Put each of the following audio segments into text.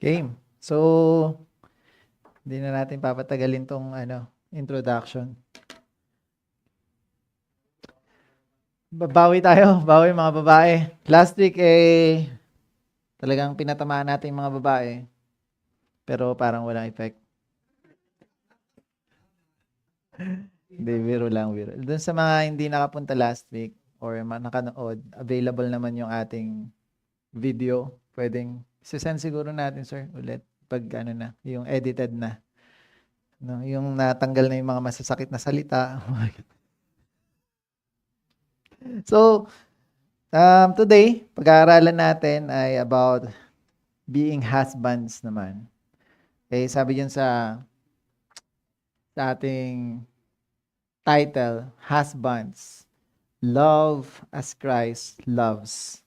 Game. So, hindi na natin papatagalin tong introduction. Babawi tayo, bawi mga babae. Last week talagang pinatamaan natin yung mga babae. Pero parang walang effect. Hindi, biro lang, biro. Doon sa mga hindi nakapunta last week or nakanood, available naman yung ating video. Pwedeng sisend siguro natin, sir, ulit pag yung edited na. No, yung natanggal na yung mga masasakit na salita. So, today, pag-aaralan natin ay about being husbands naman. Okay, sabi dyan sa ating title, Husbands, Love as Christ Loves.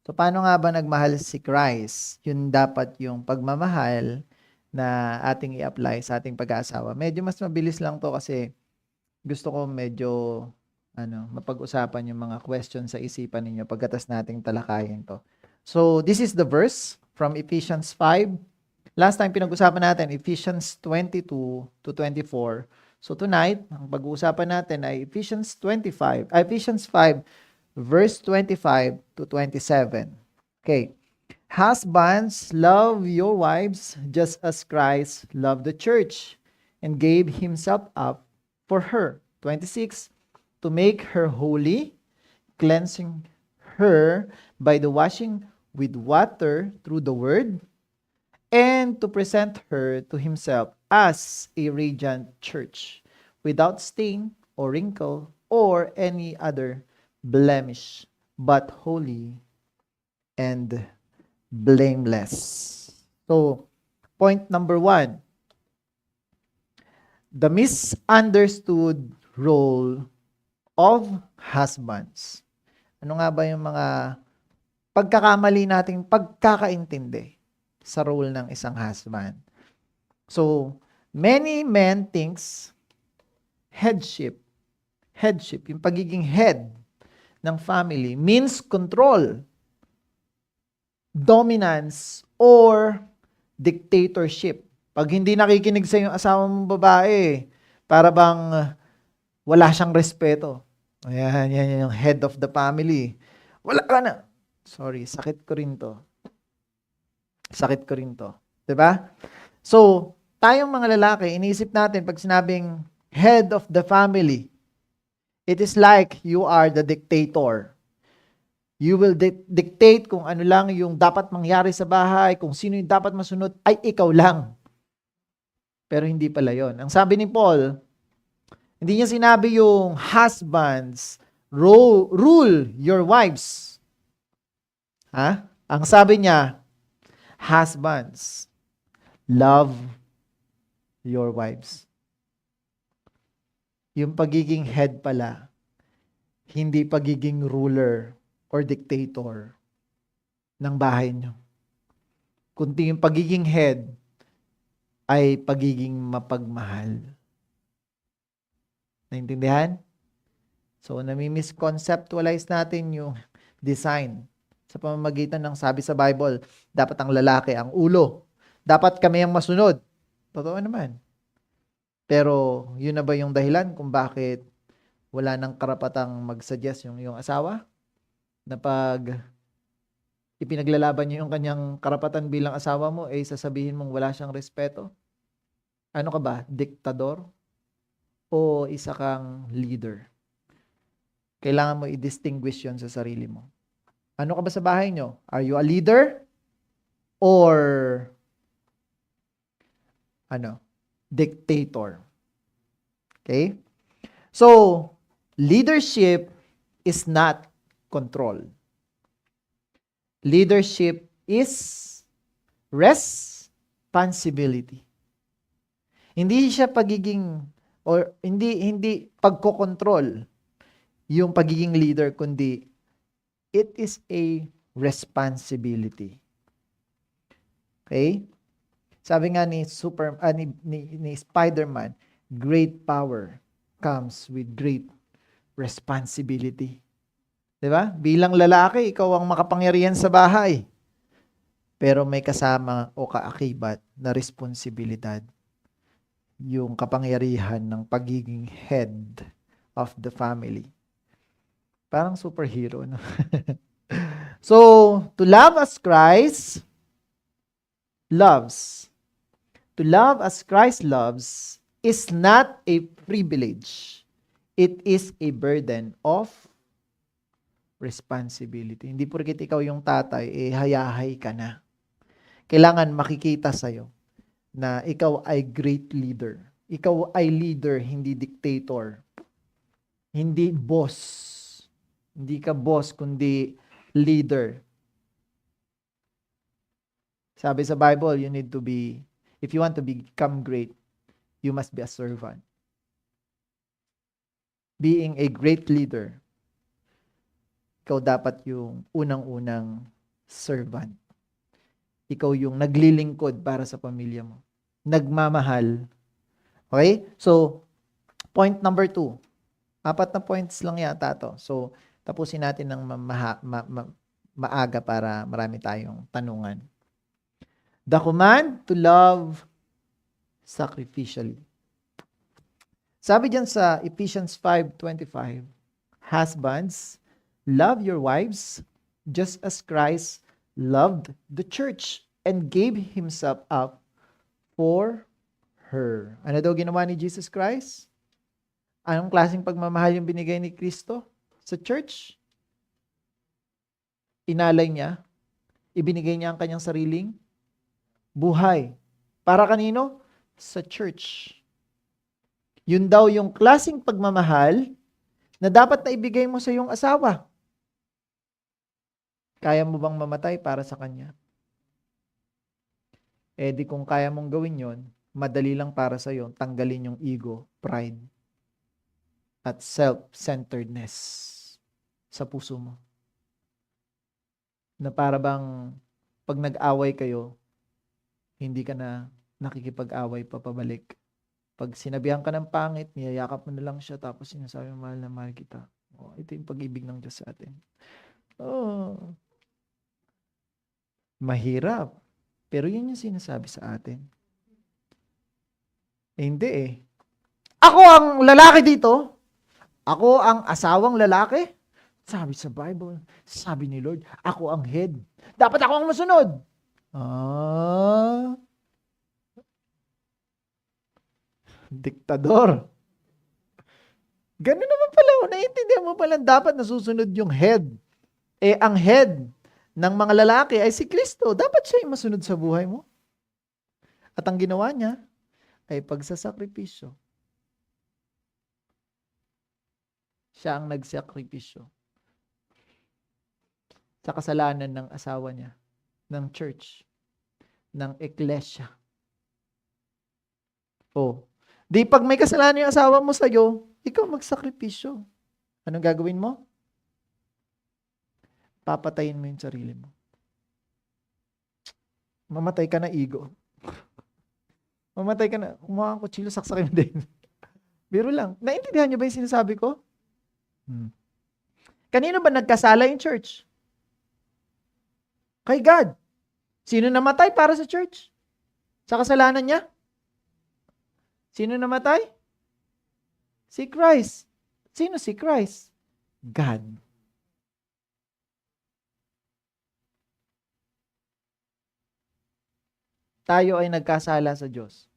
So, paano nga ba nagmahal si Christ? Yun dapat yung pagmamahal na ating i-apply sa ating pag-aasawa. Medyo mas mabilis lang to kasi gusto ko medyo mapag-usapan yung mga questions sa isipan ninyo pagkatas nating talakayin to. So, this is the verse from Ephesians 5. Last time pinag-usapan natin, Ephesians 22 to 24. So, tonight, ang pag-uusapan natin ay Ephesians 5, verse 25 to 27. Okay. Husbands, love your wives just as Christ loved the church and gave himself up for her. 26, to make her holy, cleansing her by the washing with water through the word, and to present her to himself as a radiant church, without stain or wrinkle or any other blemish, but holy and blameless. So, point number 1, the misunderstood role of husbands. Ano nga ba yung mga pagkakamali nating pagkakaintindi sa role ng isang husband? So, many men thinks headship, yung pagiging head ng family means control, dominance, or dictatorship. Pag hindi nakikinig sa yung asawa mong babae, para bang wala siyang respeto. Ayan, yan yung head of the family. Wala ka na. Sorry, sakit ko rin to. Diba? So, tayong mga lalaki, iniisip natin pag sinabing head of the family, it is like you are the dictator. You will dictate kung ano lang yung dapat mangyari sa bahay, kung sino yung dapat masunod, ay ikaw lang. Pero hindi pala yon. Ang sabi ni Paul, hindi niya sinabi yung husbands, rule your wives. Ha? Ang sabi niya, husbands, love your wives. Yung pagiging head pala, hindi pagiging ruler or dictator ng bahay niyo. Kundi yung pagiging head ay pagiging mapagmahal. Naintindihan? So, nami-misconceptualize natin yung design sa pamamagitan ng sabi sa Bible, dapat ang lalaki ang ulo. Dapat kami ang masunod. Totoo naman. Pero, yun na ba yung dahilan kung bakit wala nang karapatang mag-suggest yung asawa? Na pag ipinaglalaban niyo yung kanyang karapatan bilang asawa mo, sasabihin mong wala siyang respeto? Ano ka ba? Diktador? O isa kang leader? Kailangan mo i-distinguish yun sa sarili mo. Ano ka ba sa bahay nyo? Are you a leader? Or dictator? Okay? So, leadership is not control. Leadership is responsibility. Hindi siya pagiging or hindi pagkokontrol yung pagiging leader, kundi it is a responsibility. Okay? Sabi nga ni Spider-Man, great power comes with great responsibility. 'Di ba? Bilang lalaki, ikaw ang makapangyarihan sa bahay. Pero may kasama o kaakibat na responsibilidad, yung kapangyarihan ng pagiging head of the family. Parang superhero, no? So, to love as Christ loves. To love as Christ loves is not a privilege. It is a burden of responsibility. Hindi porket ikaw yung tatay, hayahay ka na. Kailangan makikita sa'yo na ikaw ay great leader. Ikaw ay leader, hindi dictator. Hindi boss. Hindi ka boss, kundi leader. Sabi sa Bible, you need to be, if you want to become great, you must be a servant. Being a great leader, ikaw dapat yung unang-unang servant. Ikaw yung naglilingkod para sa pamilya mo. Nagmamahal. Okay? So, point number 2. 4 na points lang yata to. So, tapusin natin ng maaga para marami tayong tanungan. The command to love sacrificially. Sabi diyan sa Ephesians 5:25, husbands, love your wives just as Christ loved the church and gave himself up for her. Ano daw ginawa ni Jesus Christ? Anong klaseng pagmamahal yung binigay ni Kristo sa church? Inalay niya, ibinigay niya ang kanyang sariling buhay. Para kanino? Sa church. Yun daw yung klaseng pagmamahal na dapat na ibigay mo sa iyong asawa. Kaya mo bang mamatay para sa kanya? Di kung kaya mong gawin yon, madali lang para sa iyo tanggalin yung ego, pride, at self-centeredness sa puso mo. Na para bang pag nag-away kayo, hindi ka na nakikipag-away pa pabalik. Pag sinabihan ka ng pangit, niyayakap mo na lang siya, tapos sinasabi mo, mahal na mahal kita. Ito yung pag-ibig ng Diyos sa atin. Mahirap. Pero yun yung sinasabi sa atin. Hindi. Ako ang lalaki dito. Ako ang asawang lalaki. Sabi sa Bible, sabi ni Lord, ako ang head. Dapat ako ang masunod. Diktador. Ganun naman pala. Naiintindihan mo pala dapat nasusunod yung head. Ang head ng mga lalaki ay si Kristo. Dapat siya yung masunod sa buhay mo. At ang ginawa niya ay pagsasakripisyo. Siya ang nagsakripisyo sa kasalanan ng asawa niya, ng church, ng eklesia. Di pag may kasalanan yung asawa mo sa'yo, ikaw magsakripisyo. Anong gagawin mo? Papatayin mo yung sarili mo. Mamatay ka na ego. Mamatay ka na, kumuha ang kutsilo, saksakin mo din. Biro lang. Naintindihan niyo ba yung sinasabi ko? Kanino ba nagkasala yung church? Kay God. Sino namatay para sa church? Sa kasalanan niya? Sino namatay? Si Christ. Sino si Christ? God. Tayo ay nagkasala sa Diyos.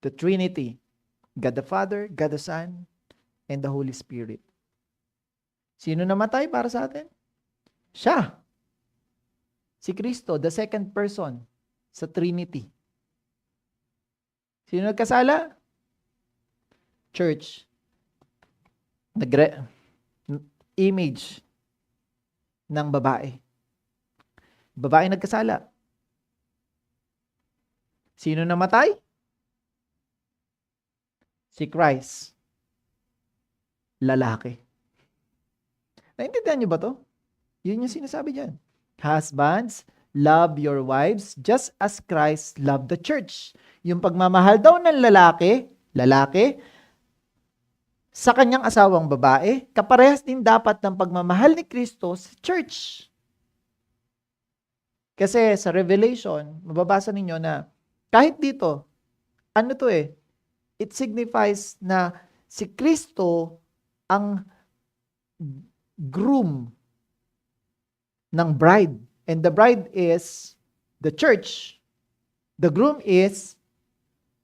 The Trinity. God the Father, God the Son, and the Holy Spirit. Sino namatay para sa atin? Siya. Si Kristo, the second person sa Trinity. Sino nagkasala? Church. Image ng babae. Babae nagkasala. Sino namatay? Si Christ. Lalaki. Naintindihan niyo ba to? Yun yung sinasabi diyan. Husbands, love your wives just as Christ loved the church. Yung pagmamahal daw ng lalaki, sa kanyang asawang babae, kaparehas din dapat ng pagmamahal ni Kristo sa church. Kasi sa Revelation, mababasa ninyo na kahit dito, ano to it signifies na si Kristo ang groom ng bride. And the bride is the church. The groom is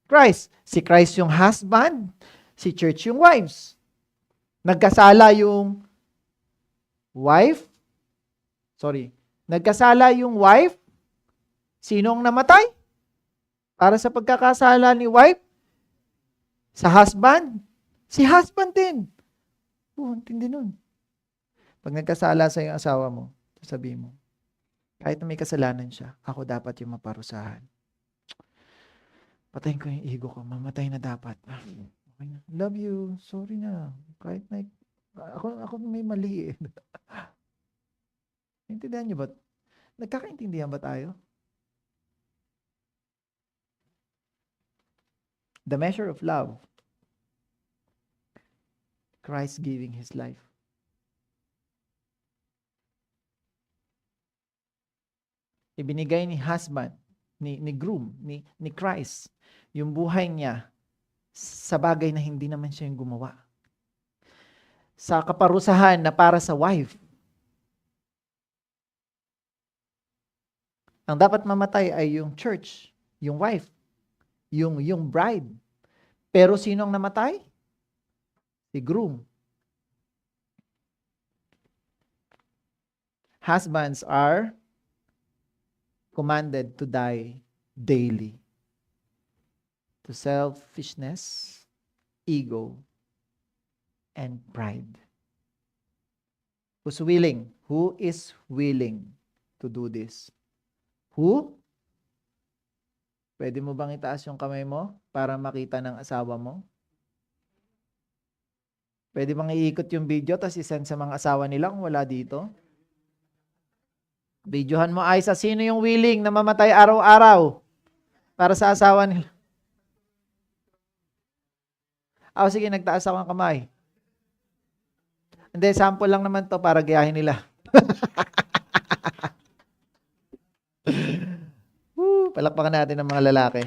Christ. Si Christ yung husband, si church yung wives. Nagkasala yung wife. Nagkasala yung wife. Sinong namatay? Para sa pagkakasala ni wife? Sa husband? Si husband din. Tindi nun. Pag nagkasala sa yung asawa mo, sabihin mo, kahit na may kasalanan siya, ako dapat yung maparusahan. Patayin ko yung ego ko. Mamatay na dapat. Okay na. Love you. Sorry na. Kahit na ako may mali Naintindihan niyo ba? Nagkakaintindihan ba tayo? The measure of love. Christ giving His life. Ibinigay ni husband, ni groom, ni Christ, yung buhay niya sa bagay na hindi naman siya yung gumawa. Sa kaparusahan na para sa wife. Ang dapat mamatay ay yung church, yung wife, yung bride. Pero sino ang namatay? Si groom. Husbands are commanded to die daily to selfishness, ego, and pride. Who's willing? Who is willing to do this? Who? Pwede mo bang itaas yung kamay mo para makita ng asawa mo? Pwede bang iikot yung video tapos isend sa mga asawa nila kung wala dito? Videohan mo, Aiza, sino yung willing na mamatay araw-araw para sa asawa nila? Sige, nagtaas ako ng kamay. Hindi, sample lang naman to para gayahin nila. Palakpakan natin ng mga lalaki.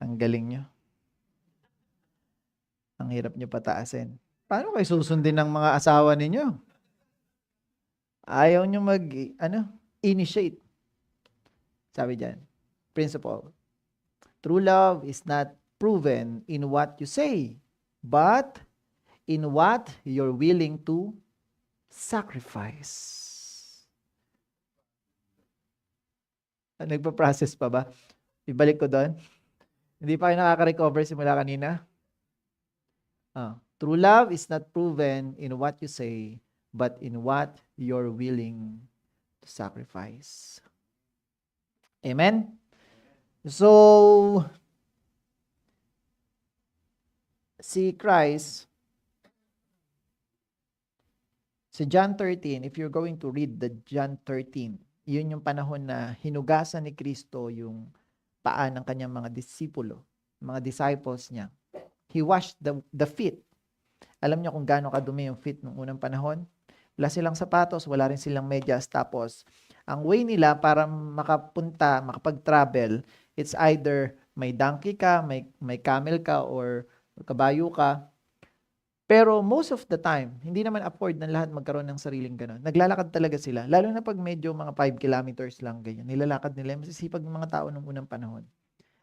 Ang galing nyo. Ang hirap nyo pataasin. Paano kayo susundin ng mga asawa ninyo? Ayaw nyo initiate. Sabi dyan, principle. True love is not proven in what you say, but in what you're willing to sacrifice. Nagpa-process pa ba? Ibalik ko doon. Hindi pa kayo nakaka-recover simula kanina? True love is not proven in what you say, but in what you're willing to sacrifice. Amen? So, si Christ, si John 13, if you're going to read the John 13, yun yung panahon na hinugasan ni Kristo yung paa ng kanyang mga disipulo, mga disciples niya. He washed the feet. Alam niyo kung gaano kadumi yung feet nung unang panahon? Wala silang sapatos, wala rin silang medyas. Tapos, ang way nila para makapag-travel, it's either may donkey ka, may camel ka, or kabayo ka. Pero most of the time, hindi naman afford ng lahat magkaroon ng sariling gano'n. Naglalakad talaga sila. Lalo na pag medyo mga 5 kilometers lang, ganyan. Nilalakad nila. Masisipag ng mga tao nung unang panahon.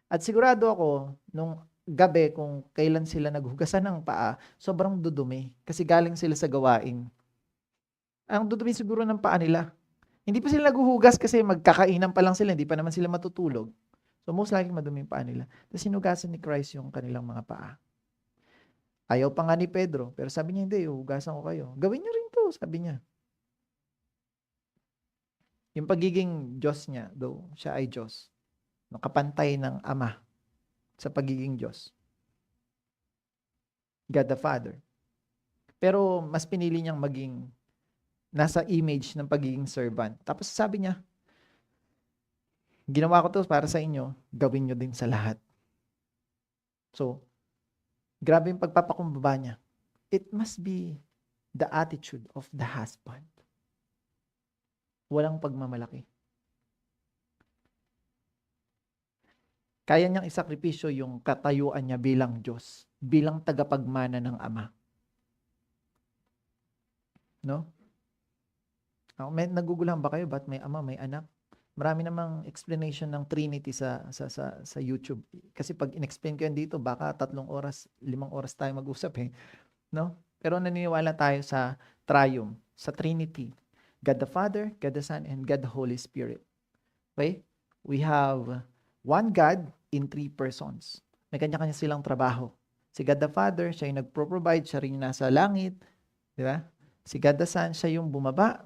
At sigurado ako, nung gabi, kung kailan sila naghugasan ng paa, sobrang dudumi. Kasi galing sila sa gawain. Ang dudumi siguro ng paa nila. Hindi pa sila naghuhugas kasi magkakainan pa lang sila. Hindi pa naman sila matutulog. So most likely madumi yung paa nila. Tapos sinugasan ni Christ yung kanilang mga paa. Ayaw pa nga ni Pedro, pero sabi niya, hindi, hugasan ko kayo. Gawin niyo rin to, sabi niya. Yung pagiging Diyos niya, though siya ay Diyos, nakapantay ng Ama sa pagiging Diyos. God the Father. Pero mas pinili niyang maging nasa image ng pagiging servant. Tapos sabi niya, ginawa ko to para sa inyo, gawin niyo din sa lahat. So, grabe yung pagpapakumbaba niya. It must be the attitude of the husband. Walang pagmamalaki. Kaya niyang isakripisyo yung katayuan niya bilang Diyos, bilang tagapagmana ng Ama. No? Naguguluhan ba kayo ba't may Ama, may Anak? Marami namang explanation ng Trinity sa YouTube. Kasi pag in-explain ko yan dito, baka 3 oras, 5 oras tayo mag-usap no? Pero naniniwala tayo sa Triune, sa Trinity. God the Father, God the Son, and God the Holy Spirit. Okay? We have one God in 3 persons. May kanya-kanya silang trabaho. Si God the Father, siya yung nagpro-provide, siya rin yung nasa langit. Di ba? Si God the Son, siya yung bumaba.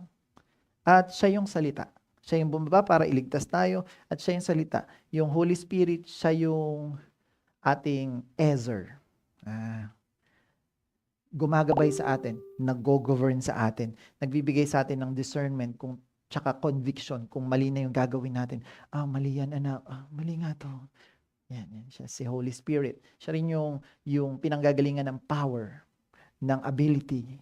At siya yung salita. Siya yung bumaba para iligtas tayo. At siya yung salita. Yung Holy Spirit, siya yung ating Ezer. Gumagabay sa atin. Nag-go-govern sa atin. Nagbibigay sa atin ng discernment kung tsaka conviction kung mali na yung gagawin natin. Mali yan, anak. Mali nga to. Yan siya, si Holy Spirit. Siya rin yung pinanggagalingan ng power, ng ability.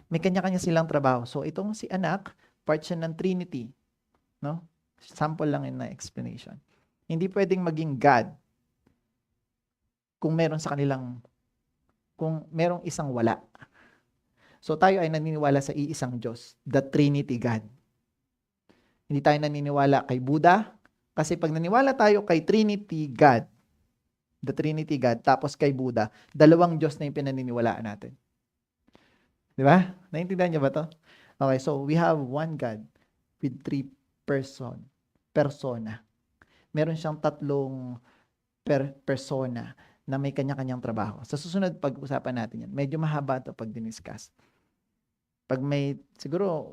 May kanya-kanya silang trabaho. So, itong si anak, part siya ng Trinity. No? Sample lang yun na explanation. Hindi pwedeng maging God kung merong isang wala. So, tayo ay naniniwala sa iisang Diyos, the Trinity God. Hindi tayo naniniwala kay Buddha, kasi pag naniwala tayo kay Trinity God, the Trinity God, tapos kay Buddha, 2 Diyos na yung pinaniniwalaan natin. Di ba? Naintindihan niyo ba to? Okay, so we have one God with 3 persona. Meron siyang 3 persona na may kanya-kanyang trabaho. Sa susunod, pag-usapan natin yan. Medyo mahaba ito pag diniscuss. Pag siguro,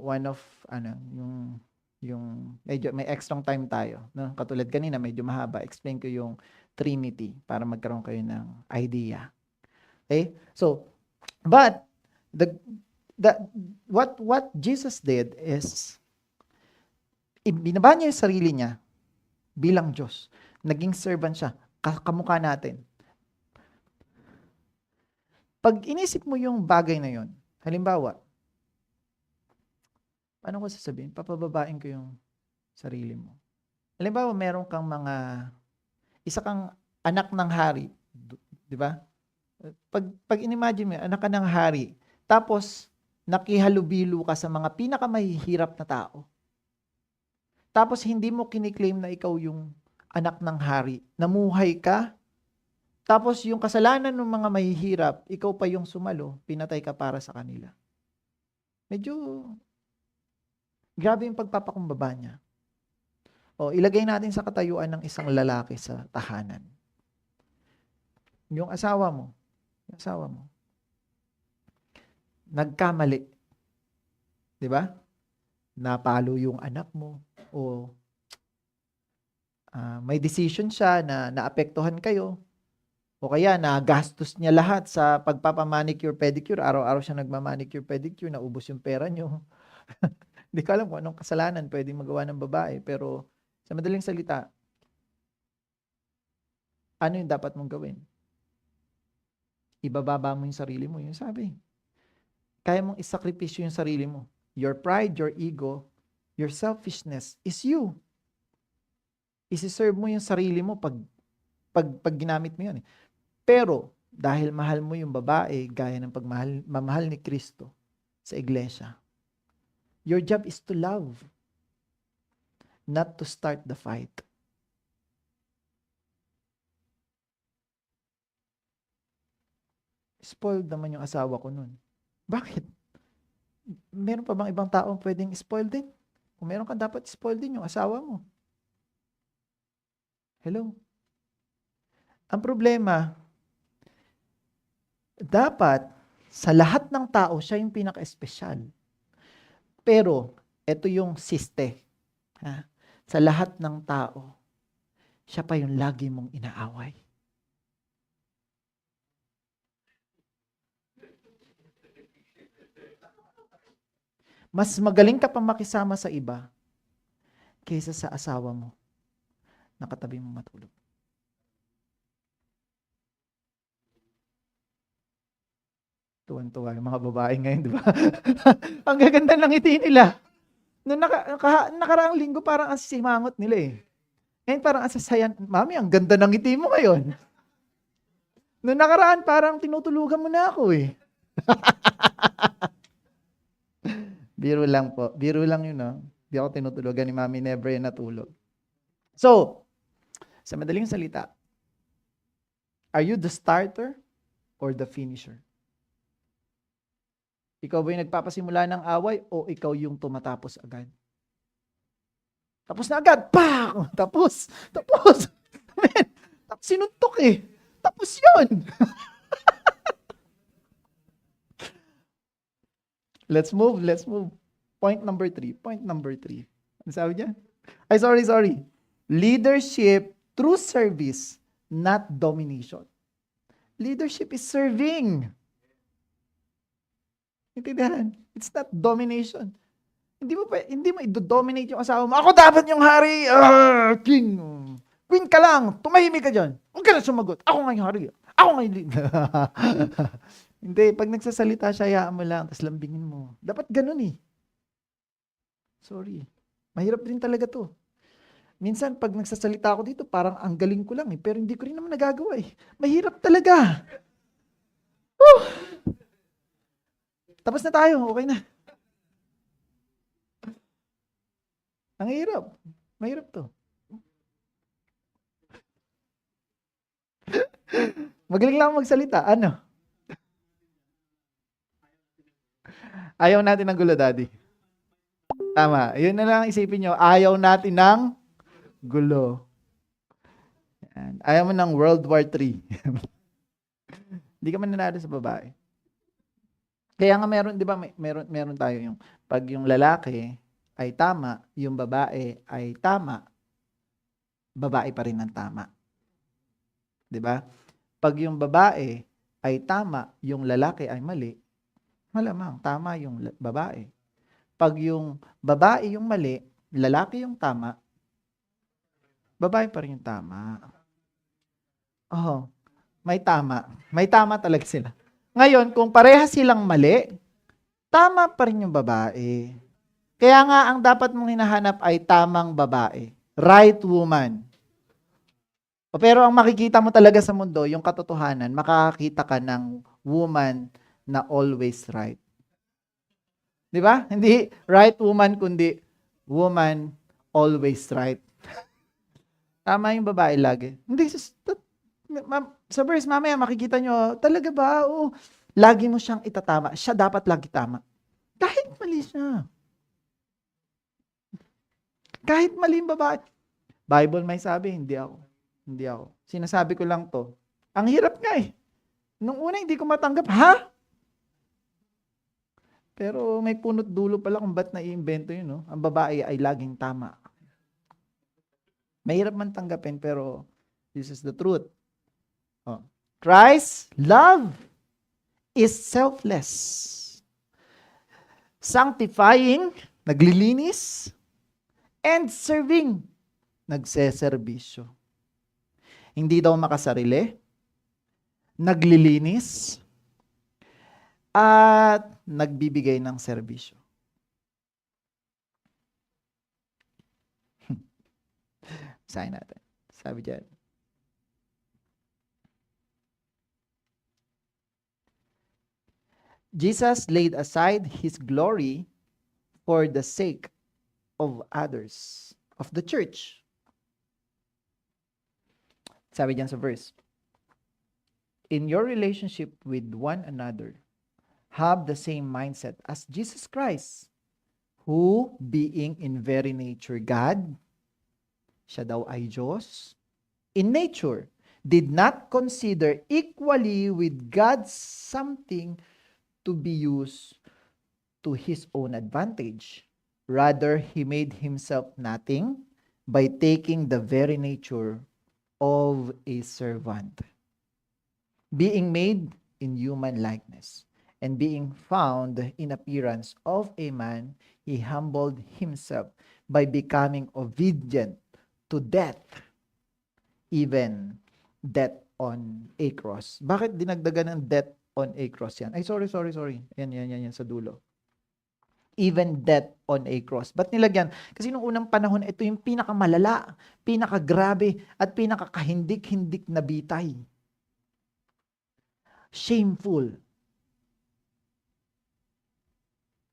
yung medyo may extra time tayo. No? Katulad kanina, medyo mahaba. Explain ko yung Trinity para magkaroon kayo ng idea. Okay? So, but, what Jesus did is, binaba niya yung sarili niya bilang Diyos. Naging servant siya. Kamukha natin. Pag inisip mo yung bagay na yon, halimbawa, paano ko sasabihin? Papababain ko yung sarili mo. Halimbawa, meron kang isa kang anak ng hari. Di ba? Pag in-imagine mo, anak ka ng hari, tapos nakihalubilo ka sa mga pinakamahihirap na tao. Tapos hindi mo kiniklaim na ikaw yung anak ng hari. Namuhay ka, tapos yung kasalanan ng mga mahihirap, ikaw pa yung sumalo, pinatay ka para sa kanila. Medyo grabe yung pagpapakumbaba niya. Ilagay natin sa katayuan ng isang lalaki sa tahanan. Yung asawa mo, nagkamali. 'Di ba? Napalo yung anak mo o may decision siya na naapektuhan kayo. O kaya nagastos niya lahat sa pagpapamanicure pedicure, araw-araw siya nagmamanicure pedicure, naubos yung pera niyo. Hindi ko alam kung anong kasalanan pwedeng magawa ng babae, pero sa madaling salita, ano yung dapat mong gawin? Ibababa mo yung sarili mo, yung sabi. Kaya mong isakripisyo yung sarili mo. Your pride, your ego, your selfishness is you. Isi-serve mo yung sarili mo pag ginamit mo yun. Pero, dahil mahal mo yung babae, gaya ng mamahal ni Kristo sa iglesia, your job is to love, not to start the fight. Spoiled naman yung asawa ko nun. Bakit? Meron pa bang ibang taong pwedeng spoiled din? Kung meron ka, dapat spoiled din yung asawa mo. Hello? Ang problema, dapat sa lahat ng tao, siya yung pinaka-espesyal. Pero, ito yung siste. Sa lahat ng tao, siya pa yung lagi mong inaaway. Mas magaling ka pa makisama sa iba kaysa sa asawa mo na katabi mo matulog. Tuwan-tuwa yung mga babae ngayon, di ba? Ang gaganda ng ngiti nila. Noong nakaraang linggo, parang ang simangot nila eh. Ngayon parang ang sasayan, Mami, ang ganda ng ngiti mo ngayon. Noong nakaraan, parang tinutulugan mo na ako eh. Biro lang po. Biro lang yun, no? Hindi ako tinutulugan ni Mami, never yan natulog. So, sa madaling salita, are you the starter or the finisher? Ikaw ba yung nagpapasimula ng away o ikaw yung tumatapos agad? Tapos na agad. Pak! Tapos. Man, sinuntok eh. Tapos yun. Let's move. Point number 3. Ano sabi niya? Ay, sorry. Leadership through service, not domination. Leadership is serving. Intindihan? It's not domination. Hindi mo i-dominate yung asawa mo. Ako dapat yung hari, king. Queen ka lang, tumahimik ka dyan. Huwag ka na sumagot. Ako nga yung hari. Ako nga yung leader. Hindi, pag nagsasalita siya, hayaan mo lang, tapos lambingin mo. Dapat ganun eh. Sorry. Mahirap din talaga to. Minsan, pag nagsasalita ako dito, parang ang galing ko lang eh, pero hindi ko rin naman nagagawa eh. Mahirap talaga. Tapos na tayo, okay na. Ang hirap. Mahirap to. Magaling lang magsalita. Ano? Ayaw natin ng gulo, Daddy. Tama. Yun na lang isipin nyo. Ayaw natin ng gulo. Yan. Ayaw mo ng World War III. Hindi ka mananalo sa babae. Kaya nga meron, di ba, meron tayo yung, pag yung lalaki ay tama, yung babae ay tama, babae pa rin ang tama. Di ba? Pag yung babae ay tama, yung lalaki ay mali, malamang tama yung babae. Pag yung babae yung mali, lalaki yung tama, babae pa rin yung tama. Oh, may tama. May tama talaga sila. Ngayon, kung pareha silang mali, tama pa rin yung babae. Kaya nga, ang dapat mong hinahanap ay tamang babae. Right woman. Pero ang makikita mo talaga sa mundo, yung katotohanan, makakakita ka ng woman na always right. Di ba? Hindi right woman, kundi woman always right. Tama yung babae lagi. Hindi, sa verse mamaya makikita nyo, talaga ba? Oo, lagi mo siyang itatama. Siya dapat lagi tama. Kahit mali siya. Kahit mali yung babae. Bible may sabi, hindi ako. Sinasabi ko lang to. Ang hirap nga eh. Nung una hindi ko matanggap, ha? Pero may punot dulo pala kung ba't naiimbento yun, no? Ang babae ay laging tama. Mahirap man tanggapin, pero this is the truth. Oh. Christ's love is selfless. Sanctifying, naglilinis, and serving, nagseserbisyo. Hindi daw makasarili, naglilinis, at nagbibigay ng serbisyo. Basahin natin. Sabi dyan. Jesus laid aside his glory for the sake of others, of the church. Sabi dyan sa verse, in your relationship with one another, have the same mindset as Jesus Christ, who being in very nature God, siya daw ay Diyos, in nature, did not consider equally with God something to be used to his own advantage. Rather, he made himself nothing by taking the very nature of a servant, being made in human likeness, and being found in appearance of a man, he humbled himself by becoming obedient to death, even death on a cross. Bakit dinagdagan ng death on a cross yan. Ay, sorry. Yan, sa dulo. Even death on a cross. Ba't nilagyan? Kasi nung unang panahon, ito yung pinakamalala, pinakagrabe, at pinakakahindik-hindik na bitay. Shameful.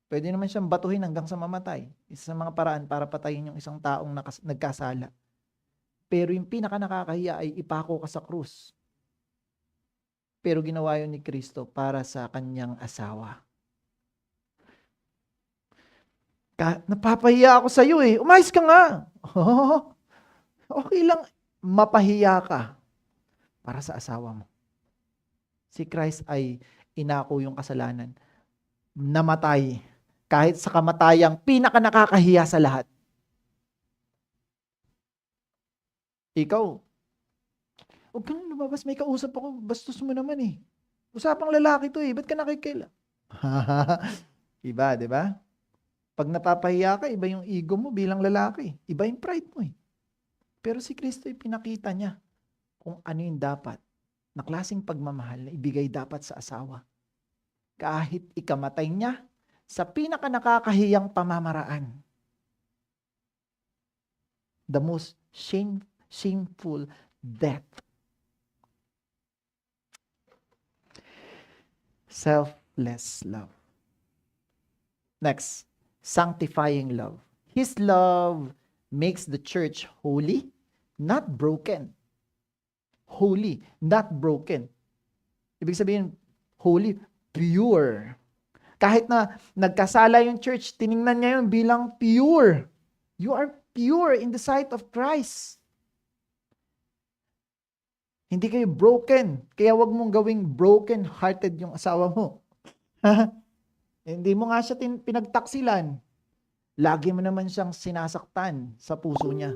Pwede naman siyang batuhin hanggang sa mamatay. Isa sa mga paraan para patayin yung isang taong nagkasala. Pero yung pinaka-nakakahiya ay ipako ka sa krus. Pero ginawa yun ni Kristo para sa kanyang asawa. Napapahiya ako sa iyo eh. Umayos ka nga. Okay lang. Mapahiya ka para sa asawa mo. Si Christ ay inako yung kasalanan. Namatay. Kahit sa kamatayang pinaka-nakakahiya sa lahat. Ikaw, huwag kang lumabas. May kausap ako. Bastos mo naman eh. Usapang lalaki to eh. Ba't ka nakikila? Iba, di ba? Pag napapahiya ka, iba yung ego mo bilang lalaki. Iba yung pride mo eh. Pero si Kristo ay pinakita niya kung ano yung dapat na klaseng pagmamahal na ibigay dapat sa asawa. Kahit ikamatay niya sa pinaka-nakakahiyang pamamaraan. The most shameful death. Selfless love. Next, sanctifying love. His love makes the church holy, not broken. Holy, not broken. Ibig sabihin, holy, pure. Kahit na nagkasala yung church, tiningnan niya yun bilang pure. You are pure in the sight of Christ. Hindi kayo broken. Kaya wag mong gawing broken-hearted yung asawa mo. Hindi mo nga siya pinagtaksilan. Lagi mo naman siyang sinasaktan sa puso niya.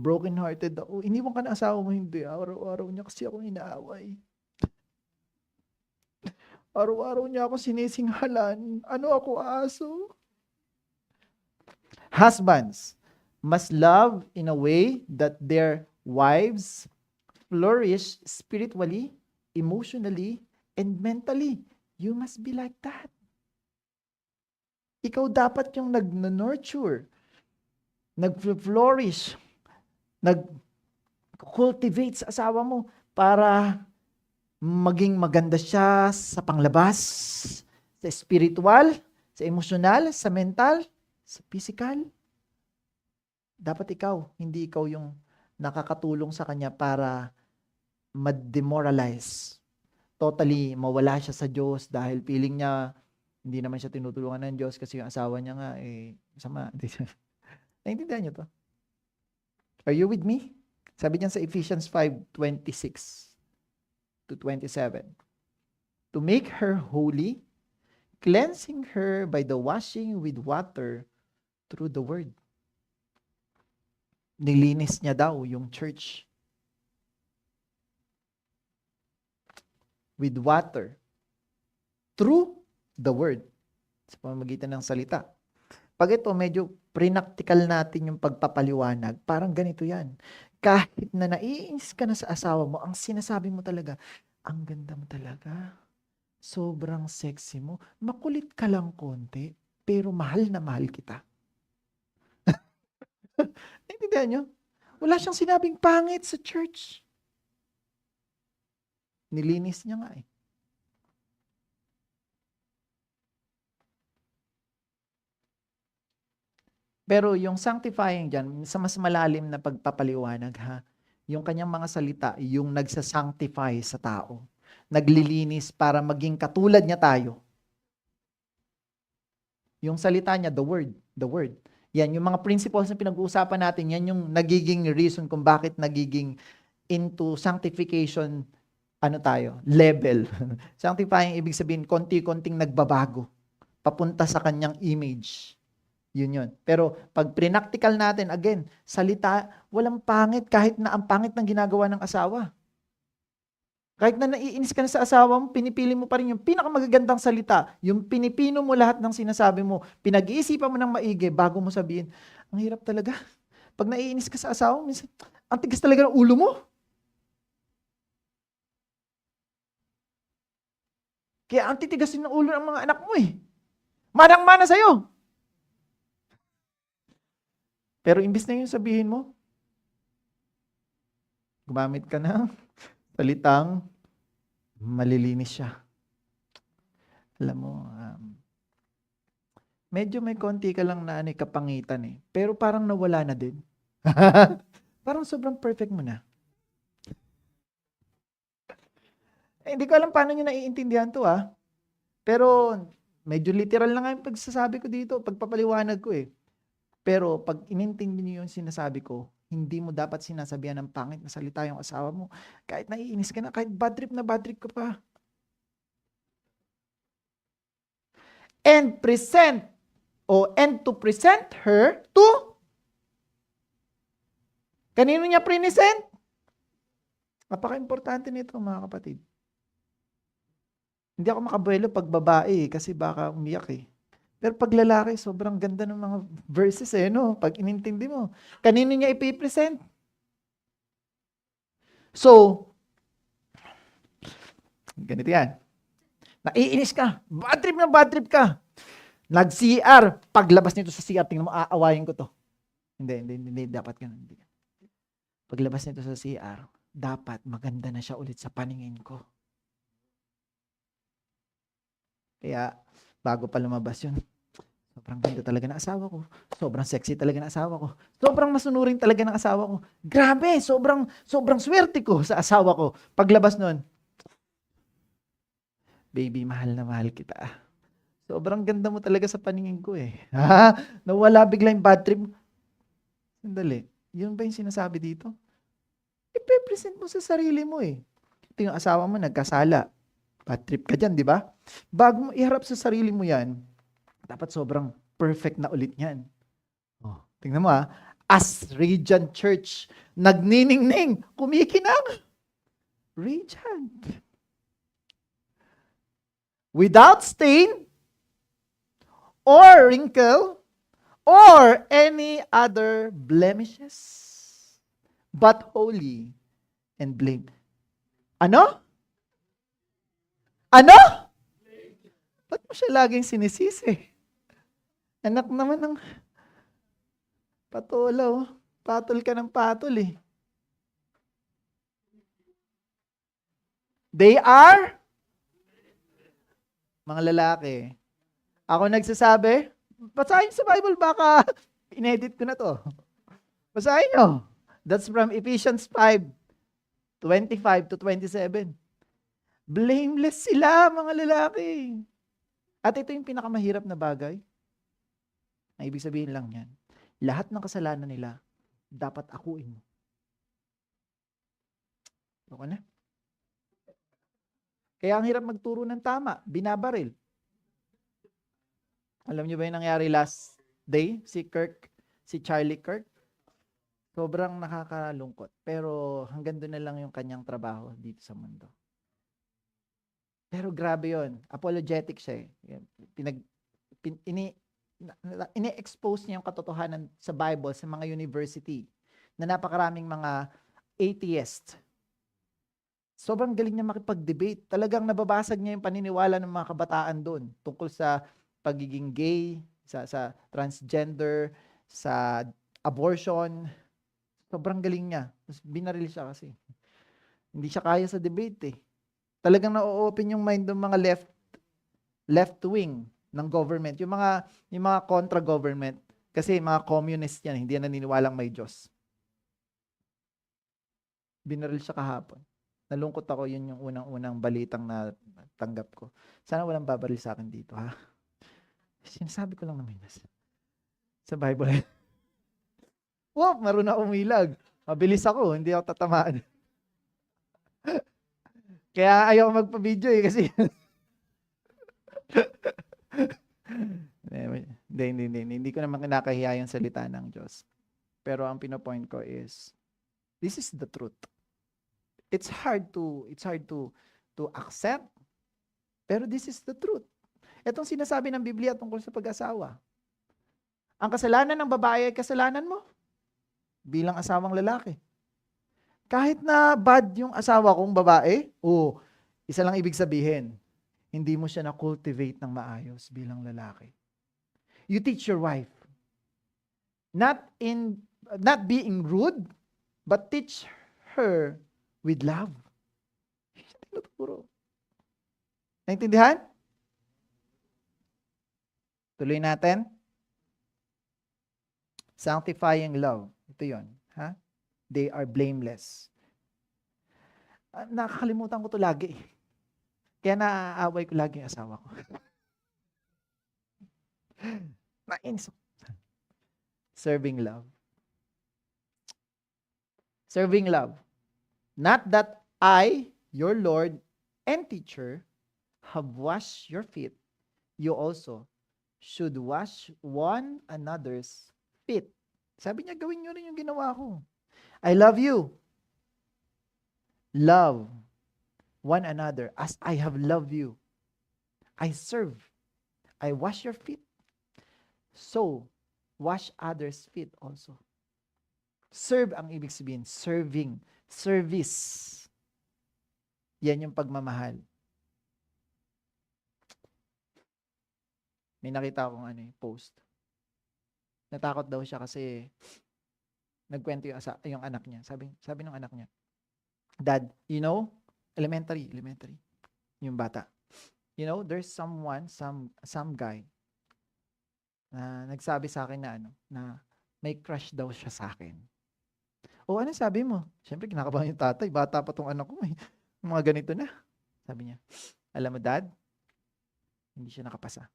Broken-hearted ako. Iniwan ka na asawa mo, hindi. Araw-araw niya kasi ako inaaway. Araw-araw niya ako sinisinghalan. Ano ako, aso? Husbands must love in a way that their wives flourish spiritually, emotionally, and mentally. You must be like that. Ikaw dapat yung nag-nurture, nag-flourish, nag-cultivate sa asawa mo para maging maganda siya sa panglabas, sa spiritual, sa emosyonal, sa mental, sa physical. Dapat ikaw, hindi ikaw yung nakakatulong sa kanya para ma-demoralize. Totally mawala siya sa Diyos dahil feeling niya hindi naman siya tinutulungan ng Diyos kasi yung asawa niya nga masama. Naintindihan niyo to? Are you with me? Sabi niya sa Ephesians 5:26 to 27. To make her holy, cleansing her by the washing with water through the word. Nilinis niya daw yung church with water through the word. Sa pamamagitan ng salita. Pag ito, medyo practical natin yung pagpapaliwanag. Parang ganito yan. Kahit na naiinis ka na sa asawa mo, ang sinasabi mo talaga, ang ganda mo talaga. Sobrang sexy mo. Makulit ka lang konti, pero mahal na mahal kita. Naintindihan nyo? Wala siyang sinabing pangit sa church. Nilinis niya nga eh. Pero yung sanctifying dyan, sa mas malalim na pagpapaliwanag ha, yung kanyang mga salita, yung nagsasanctify sa tao. Naglilinis para maging katulad niya tayo. Yung salita niya, the word. Yan, yung mga principles na pinag-uusapan natin, yan yung nagiging reason kung bakit nagiging into sanctification, level. Sanctifying, ibig sabihin, konti-konting nagbabago. Papunta sa kanyang image. Yun. Pero pag practical natin, again, salita, walang pangit kahit na ang pangit ng ginagawa ng asawa. Kahit na naiinis ka na sa asawa mo, pinipili mo pa rin yung pinakamagagandang salita. Yung pinipino mo lahat ng sinasabi mo. Pinag-iisipan mo ng maigi bago mo sabihin, ang hirap talaga. Pag naiinis ka sa asawa mo, minsan, ang tigas talaga ng ulo mo. Kaya ang titigasin ng ulo ng mga anak mo eh. Manang-mana sa'yo. Pero imbis na yung sabihin mo, gumamit ka ng salitang malilinis siya. Alam mo, medyo may konti ka lang na kapangitan eh. Pero parang nawala na din. Parang sobrang perfect mo na. Hindi ko alam paano nyo naiintindihan to Pero medyo literal na nga yung pagsasabi ko dito, pagpapaliwanag ko eh. Pero pag inintindi nyo yung sinasabi ko, hindi mo dapat sinasabihan ng pangit na salita yung asawa mo. Kahit naiinis ka na, kahit bad trip ka pa. And to present her to kanino niya present? Napaka-importante nito mga kapatid. Hindi ako makabuelo pag babae kasi baka umiyak eh. Pero pag lalaki, sobrang ganda ng mga verses no? Pag inintindi mo. Kanino niya ipipresent? So, ganito yan. Naiinis ka. Bad trip ka. Nag-CR. Paglabas nito sa CR, tingnan mo, aawayin ko to. Hindi. Dapat ganun. Paglabas nito sa CR, dapat maganda na siya ulit sa paningin ko. Kaya, bago pa lumabas yun, sobrang ganda talaga ng asawa ko. Sobrang sexy talaga ng asawa ko. Sobrang masunurin talaga ng asawa ko. Grabe, sobrang swerte ko sa asawa ko. Paglabas nun, baby, mahal na mahal kita. Sobrang ganda mo talaga sa paningin ko eh. Nawala bigla yung bad trip. Sandali, yun ba yung sinasabi dito? I-present mo sa sarili mo eh. Ito yung asawa mo, nagkasala. Bad trip ka dyan, di ba? Bago mo iharap sa sarili mo yan, dapat sobrang perfect na ulit yan. Tingnan mo as Radiant Church, nagniningning, kumikinang. Radiant. Without stain, or wrinkle, or any other blemishes, but holy and blameless. Ano? Ba't mo siya laging sinisisi? Anak naman ng patulaw. Patol ka ng patol eh. They are mga lalaki. Ako nagsasabi, basahin sa Bible, baka inedit ko na to. Basahin nyo. That's from Ephesians 5:25-27. Blameless sila, mga lalaki. At ito yung pinakamahirap na bagay. Ang ibig sabihin lang yan, lahat ng kasalanan nila, dapat akuin mo. Okay na? Kaya ang hirap magturo ng tama, binabaril. Alam niyo ba yung nangyari last day? Si Charlie Kirk? Sobrang nakakalungkot. Pero hanggang doon na lang yung kanyang trabaho dito sa mundo. Pero grabe yon, apologetic siya ini-expose niya yung katotohanan sa Bible sa mga university na napakaraming mga atheist. Sobrang galing niya makipag-debate. Talagang nababasag niya yung paniniwala ng mga kabataan doon tungkol sa pagiging gay, sa transgender, sa abortion. Sobrang galing niya. Binaril siya kasi. Hindi siya kaya sa debate Talagang na-open yung mind ng mga left wing ng government, yung mga contra government kasi mga communist yan, hindi yan naniniwalang may Diyos. Binaril siya kahapon. Nalungkot ako, yun yung unang-unang balitang na tanggap ko. Sana walang babaril sa akin dito, ha? Sinasabi ko lang naman sa Bible. Wow, marunong ako umilag. Mabilis ako, hindi ako tatamaan. Kaya ayaw magpa-video kasi hindi ko naman kinakahiya yung salita ng Diyos. Pero ang pinopoint ko is, this is the truth. It's hard to accept, pero this is the truth. Itong sinasabi ng Biblia tungkol sa pag-asawa. Ang kasalanan ng babae ay kasalanan mo bilang asawang lalaki. Kahit na bad yung asawa kong babae, isa lang ibig sabihin, hindi mo siya na-cultivate ng maayos bilang lalaki. You teach your wife. Not being rude, but teach her with love. Tinuturo. Naintindihan? Tuloy natin. Sanctifying love. Ito yon, ha? They are blameless. Nakakalimutan ko to lagi. Kaya naaaway ko lagi yung asawa ko. Nainis. Serving love. Serving love. Not that I, your Lord and teacher, have washed your feet. You also should wash one another's feet. Sabi niya, gawin niyo rin yung ginawa ko. I love you. Love one another as I have loved you. I serve. I wash your feet. So, wash others' feet also. Serve ang ibig sabihin. Serving. Service. Yan yung pagmamahal. May nakita akong post. Natakot daw siya kasi nagkwento yung anak niya. Sabi ng anak niya, Dad, elementary, yung bata. There's someone, some guy, na nagsabi sa akin na may crush daw siya sa akin. Ano sabi mo? Siyempre, kinakabahan yung tatay. Bata pa tong anak ko. May mga ganito na. Sabi niya, alam mo, Dad, hindi siya nakapasa.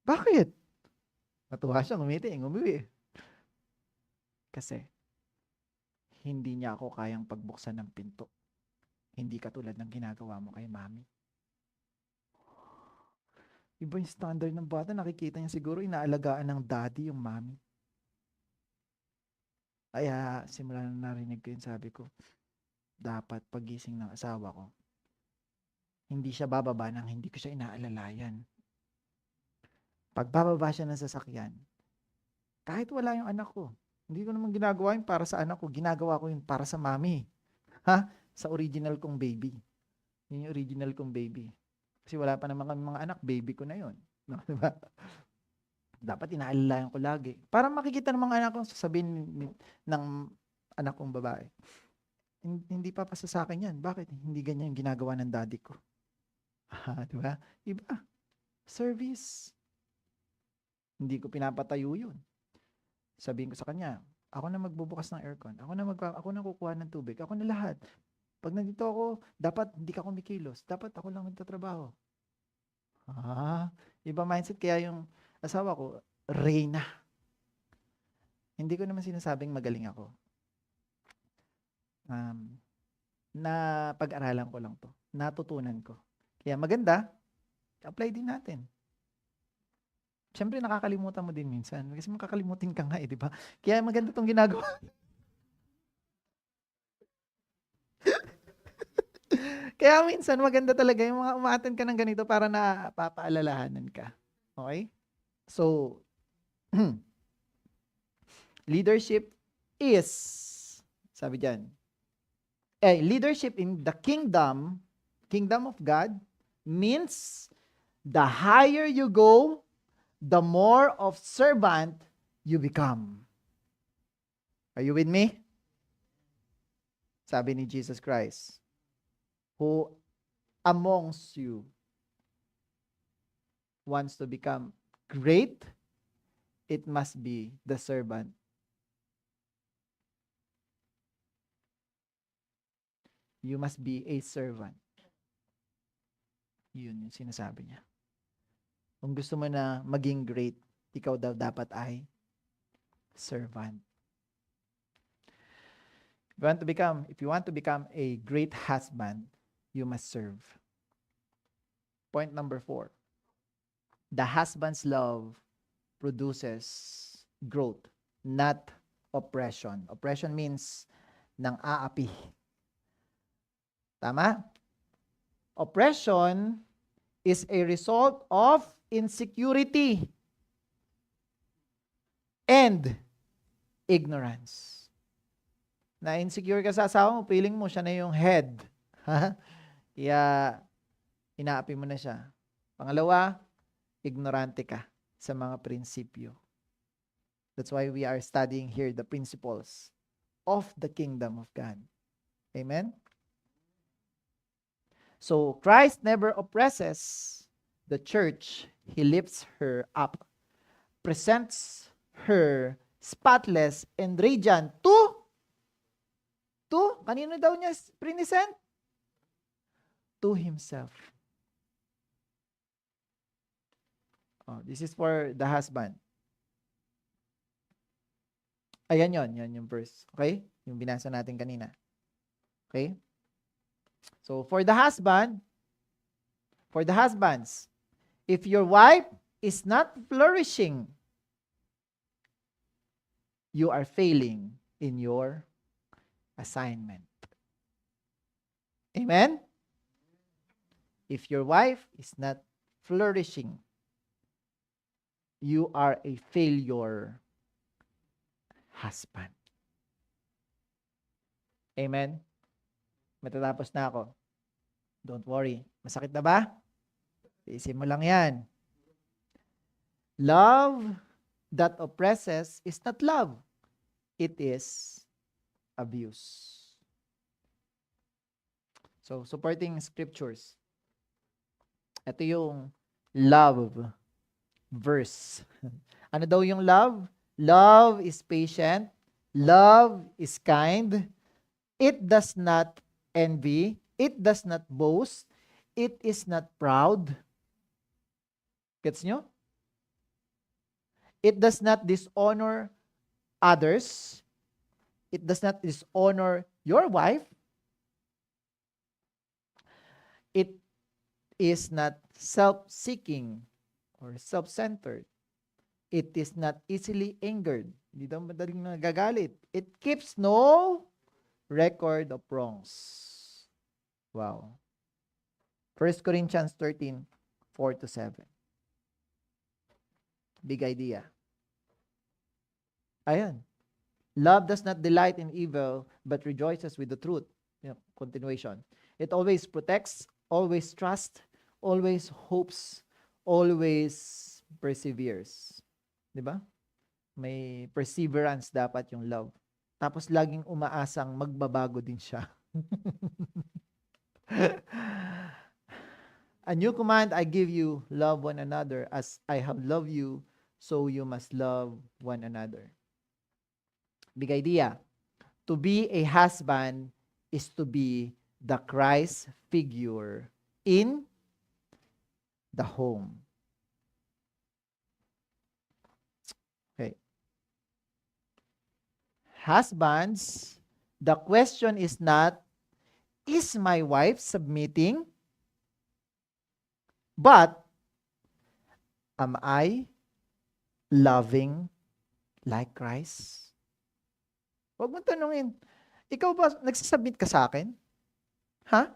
Bakit? Natuwa siya, umuwi. Kasi, hindi niya ako kayang pagbuksan ng pinto. Hindi katulad ng ginagawa mo kay Mami. Iba yung standard ng bata. Nakikita niya siguro inaalagaan ng daddy yung Mami. Kaya, simula na narinig ko yun, sabi ko, dapat pagising ng asawa ko, hindi siya bababa nang hindi ko siya inaalalayan. Pag bababa siya ng sasakyan, kahit wala yung anak ko, hindi ko naman ginagawa yun para sa anak ko, ginagawa ko yun para sa Mami. Sa original kong baby. Yun yung original kong baby. Kasi wala pa naman kami mga anak, baby ko na yun. No, diba? Dapat inaalalayan ko lagi. Para makikita ng mga anak ko, sasabihin ng anak kong babae, hindi pa sa akin yan. Bakit? Hindi ganyan yung ginagawa ng daddy ko. Diba? Iba. Service. Hindi ko pinapatayo yun. Sabihin ko sa kanya, ako na magbubukas ng aircon. Ako na kukuha ng tubig. Ako na lahat. Pag nandito ako, dapat hindi ka kumikilos. Dapat ako lang magtatrabaho. Iba mindset. Kaya yung asawa ko, reyna. Hindi ko naman sinasabing magaling ako. Na pag-aralan ko lang to. Natutunan ko. Kaya maganda, apply din natin. Siyempre, nakakalimutan mo din minsan. Kasi makakalimutin ka nga di ba? Kaya maganda tong ginagawa. Kaya minsan, maganda talaga yung mga umaattend ka ng ganito para na papaalalahanan ka. Okay? So, leadership is, sabi dyan, leadership in the kingdom of God means the higher you go, the more of servant you become. Are you with me? Sabi ni Jesus Christ, who amongst you wants to become great, it must be the servant. You must be a servant. Yun yung sinasabi niya. Kung gusto mo na maging great, ikaw daw dapat ay servant. If you want to become a great husband, you must serve. Point number 4. The husband's love produces growth, not oppression. Oppression means nang aapi. Tama? Oppression is a result of insecurity and ignorance. Na-insecure ka sa asawa mo, feeling mo siya na yung head. Kaya, inaapi mo na siya. Pangalawa, ignorante ka sa mga prinsipyo. That's why we are studying here the principles of the kingdom of God. Amen? So, Christ never oppresses the church. He lifts her up, presents her spotless and radiant kanino daw niya present? To himself. This is for the husband. Ayan yan yung verse. Okay? Yung binasa natin kanina. Okay? So, for the husbands, if your wife is not flourishing, you are failing in your assignment. Amen? If your wife is not flourishing, you are a failure husband. Amen? Matatapos na ako. Don't worry. Masakit na ba? Isin mo lang yan. Love that oppresses is not love. It is abuse. So, supporting scriptures. Ito yung love verse. Ano daw yung love? Love is patient. Love is kind. It does not envy. It does not boast. It is not proud. Gets nyo? It does not dishonor others. It does not dishonor your wife. It is not self-seeking or self-centered. It is not easily angered. Hindi daw madaling nagagalit. It keeps no record of wrongs. Wow. 1 Corinthians 13, 4-7. Big idea. Ayan. Love does not delight in evil, but rejoices with the truth. Continuation. It always protects, always trusts, always hopes, always perseveres. Diba? May perseverance dapat yung love. Tapos laging umaasang magbabago din siya. A new command I give you, love one another as I have loved you, so you must love one another. Big idea. To be a husband is to be the Christ figure in the home. Okay. Husbands, the question is not, is my wife submitting? But, am I loving like Christ? Huwag mo tanungin, ikaw ba nagsasubmit ka sa akin? Ha?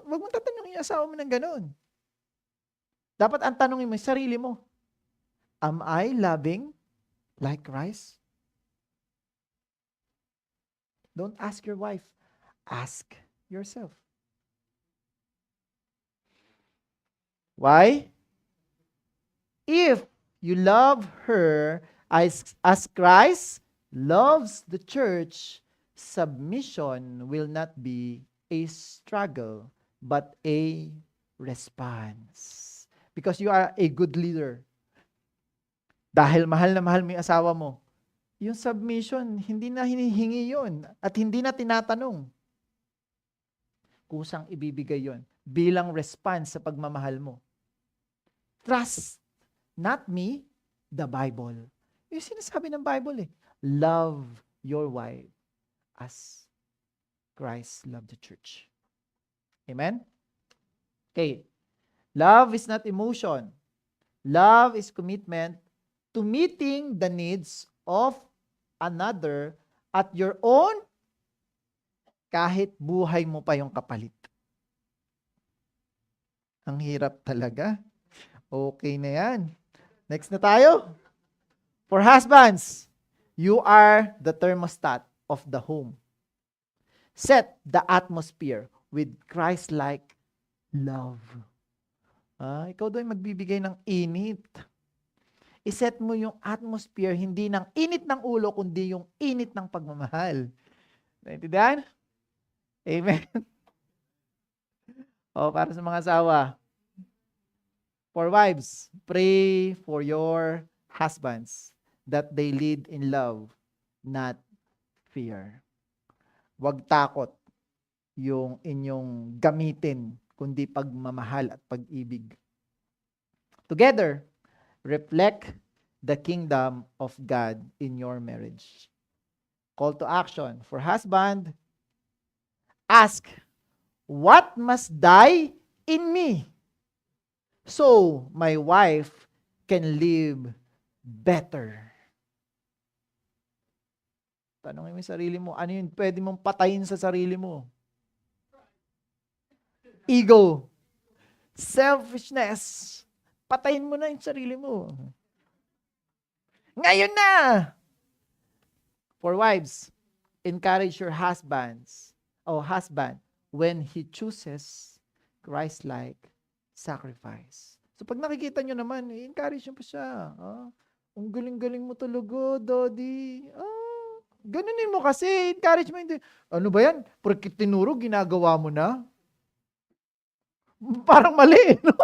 Huwag mo tatanungin yung asawa mo ng ganun. Dapat ang tanungin mo yung sarili mo, am I loving like Christ? Don't ask your wife. Ask yourself. Why? If you love her as Christ loves the church, submission will not be a struggle, but a response. Because you are a good leader. Dahil mahal na mahal mo yung asawa mo, yung submission, hindi na hinihingi yun at hindi na tinatanong. Kusang ibibigay yon bilang response sa pagmamahal mo. Trust, not me, the Bible. Yung sinasabi ng Bible love your wife as Christ loved the church. Amen? Okay. Love is not emotion. Love is commitment to meeting the needs of another at your own kahit buhay mo pa yung kapalit. Ang hirap talaga. Okay na yan. Next na tayo. For husbands, you are the thermostat of the home. Set the atmosphere with Christ-like love. Ikaw daw yung magbibigay ng init. Iset mo yung atmosphere, hindi ng init ng ulo, kundi yung init ng pagmamahal. Naintindihan? Amen. Para sa mga asawa. For wives, pray for your husbands that they lead in love, not fear. Huwag takot yung inyong gamitin, kundi pagmamahal at pag-ibig. Together, reflect the kingdom of God in your marriage. Call to action. For husband, ask, what must die in me so my wife can live better? Tanongin mo yung sarili mo, ano yung pwede mong patayin sa sarili mo? Ego. Selfishness. Patayin mo na yung sarili mo. Ngayon na! For wives, encourage your husband when he chooses Christ-like sacrifice. So pag nakikita nyo naman, encourage nyo pa siya. Ang galing-galing mo talaga, Daddy. Ganunin mo kasi, encourage mo. Hindi. Ano ba yan? Porque tinuro, ginagawa mo na? Parang mali, no?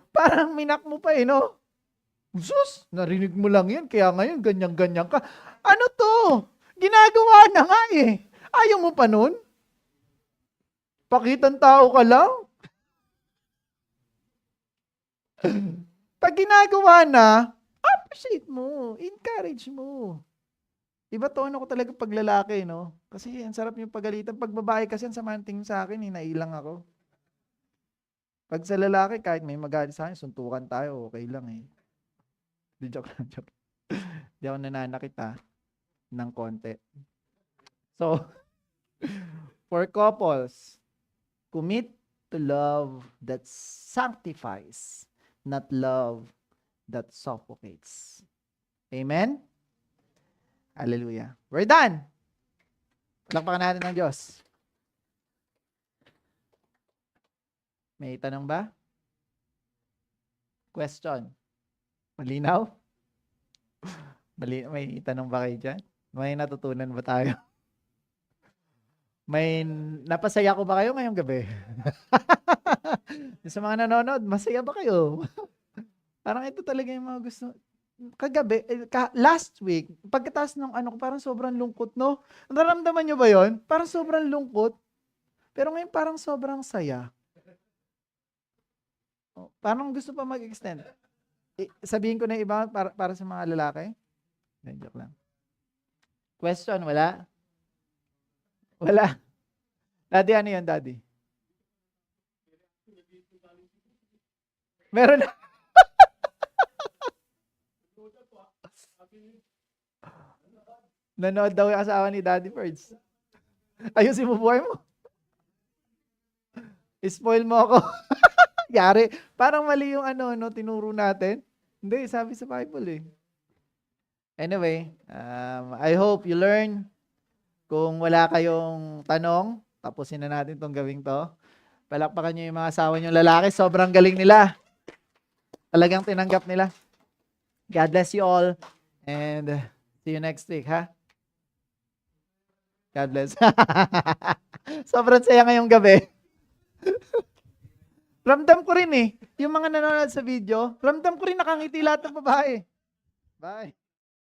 Parang minak mo pa, no? Sus, narinig mo lang yan, kaya ngayon ganyan-ganyan ka. Ano to? Ginagawa na nga eh. Ayaw mo pa nun? Pakitang tao ka lang? Pag ginagawa na, appreciate mo, encourage mo. Iba tono ko talaga pag lalaki, no? Kasi ang sarap yung pagalitan. Pag babae kasi ang samanting sa akin, nailang ako. Pag sa lalaki, kahit may magalit sa akin, suntukan tayo, okay lang eh. Di joke lang, joke. Di ako nananakit ng konti. So, for couples, commit to love that sanctifies, not love that suffocates. Amen? Hallelujah. We're done. Palakpakan natin ng Diyos. May tanong ba? Question. Malinaw? May tanong ba kayo dyan? May natutunan ba tayo? May napasaya ko ba kayo ngayong gabi? Sa mga nanonood, masaya ba kayo? Parang ito talaga yung mga gusto. Kagabi, last week, pagkatapos ng parang sobrang lungkot, no? Naramdaman nyo ba yon? Parang sobrang lungkot. Pero ngayon parang sobrang saya. Parang gusto pa mag-extend. Sabihin ko na iba para sa mga lalaki. Joke lang. Question, wala? Wala. Daddy, ano yun, Daddy? Meron na. Nanood daw yung asawa ni Daddy Ferds. Ayusin mo buhay mo. Spoil mo ako. Yari. Parang mali yung tinuro natin. Hindi, sabi sa Bible eh. Anyway, I hope you learn. Kung wala kayong tanong, tapusin na natin tong gawing to. Palakpakan nyo yung mga asawa nyo lalaki. Sobrang galing nila. Talagang tinanggap nila. God bless you all. And see you next week, ha? God bless. Sobrang saya ngayong gabi. Ramdam ko rin eh. Yung mga nanonood sa video, ramdam ko rin nakangiti lahat ng babae. Bye.